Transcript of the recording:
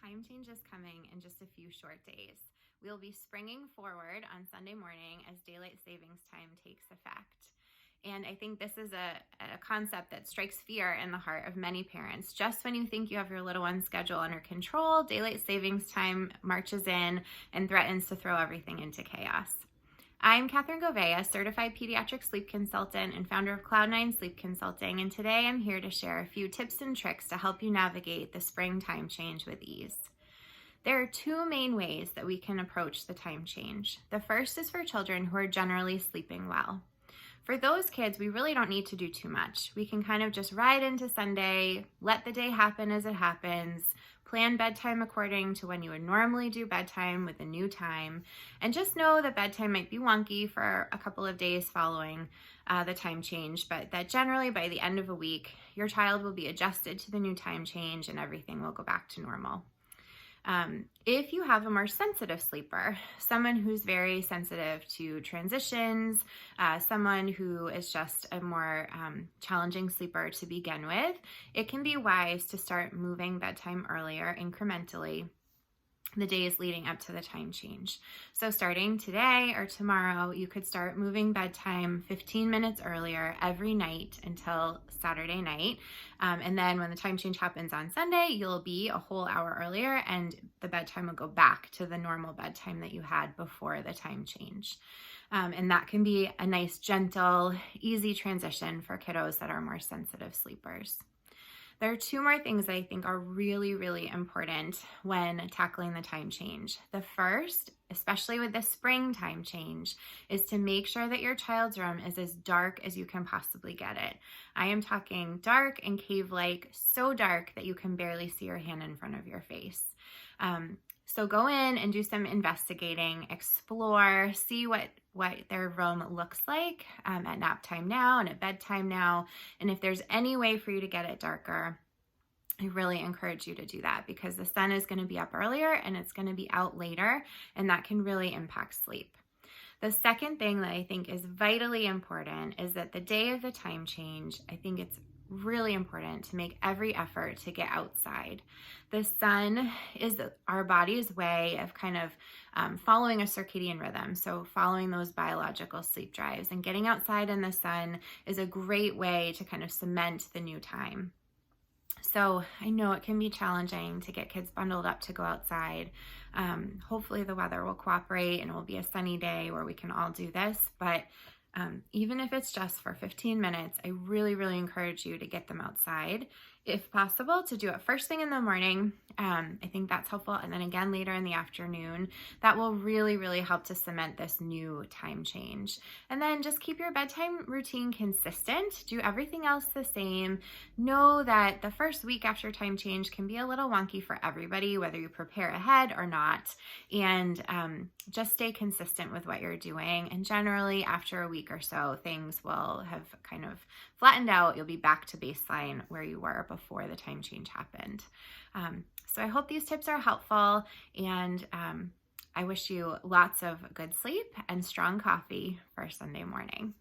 time change is coming in just a few short days. We'll be springing forward on Sunday morning as daylight savings time takes effect. And I think this is a concept that strikes fear in the heart of many parents. Just when you think you have your little one's schedule under control, daylight savings time marches in and threatens to throw everything into chaos. I'm Catherine Govea, certified pediatric sleep consultant and founder of Cloud9 Sleep Consulting, and today I'm here to share a few tips and tricks to help you navigate the spring time change with ease. There are two main ways that we can approach the time change. The first is for children who are generally sleeping well. For those kids, we really don't need to do too much. We can kind of just ride into Sunday, let the day happen as it happens, plan bedtime according to when you would normally do bedtime with a new time, and just know that bedtime might be wonky for a couple of days following the time change, but that generally by the end of a week, your child will be adjusted to the new time change and everything will go back to normal. If you have a more sensitive sleeper, someone who's very sensitive to transitions, someone who is just a more challenging sleeper to begin with, it can be wise to start moving bedtime earlier incrementally the days leading up to the time change. So starting today or tomorrow, you could start moving bedtime 15 minutes earlier every night until Saturday night. And then when the time change happens on Sunday, you'll be a whole hour earlier and the bedtime will go back to the normal bedtime that you had before the time change. And that can be a nice, gentle, easy transition for kiddos that are more sensitive sleepers. There are two more things that I think are really, really important when tackling the time change. The first, especially with the spring time change, is to make sure that your child's room is as dark as you can possibly get it. I am talking dark and cave-like, so dark that you can barely see your hand in front of your face. So go in and do some investigating, explore, see what their room looks like at nap time now and at bedtime now. And if there's any way for you to get it darker, I really encourage you to do that because the sun is going to be up earlier and it's going to be out later, and that can really impact sleep. The second thing that I think is vitally important is that the day of the time change, I think it's really important to make every effort to get outside. The sun is our body's way of kind of following a circadian rhythm, so following those biological sleep drives, and getting outside in the sun is a great way to kind of cement the new time. So I know it can be challenging to get kids bundled up to go outside. Hopefully the weather will cooperate and it will be a sunny day where we can all do this, but even if it's just for 15 minutes, I really, really encourage you to get them outside. If possible, to do it first thing in the morning. I think that's helpful. And then again, later in the afternoon, that will really, really help to cement this new time change. And then just keep your bedtime routine consistent. Do everything else the same. Know that the first week after time change can be a little wonky for everybody, whether you prepare ahead or not. And just stay consistent with what you're doing. And generally, after a week or so, things will have kind of flattened out. You'll be back to baseline where you were before the time change happened. So I hope these tips are helpful, and I wish you lots of good sleep and strong coffee for Sunday morning.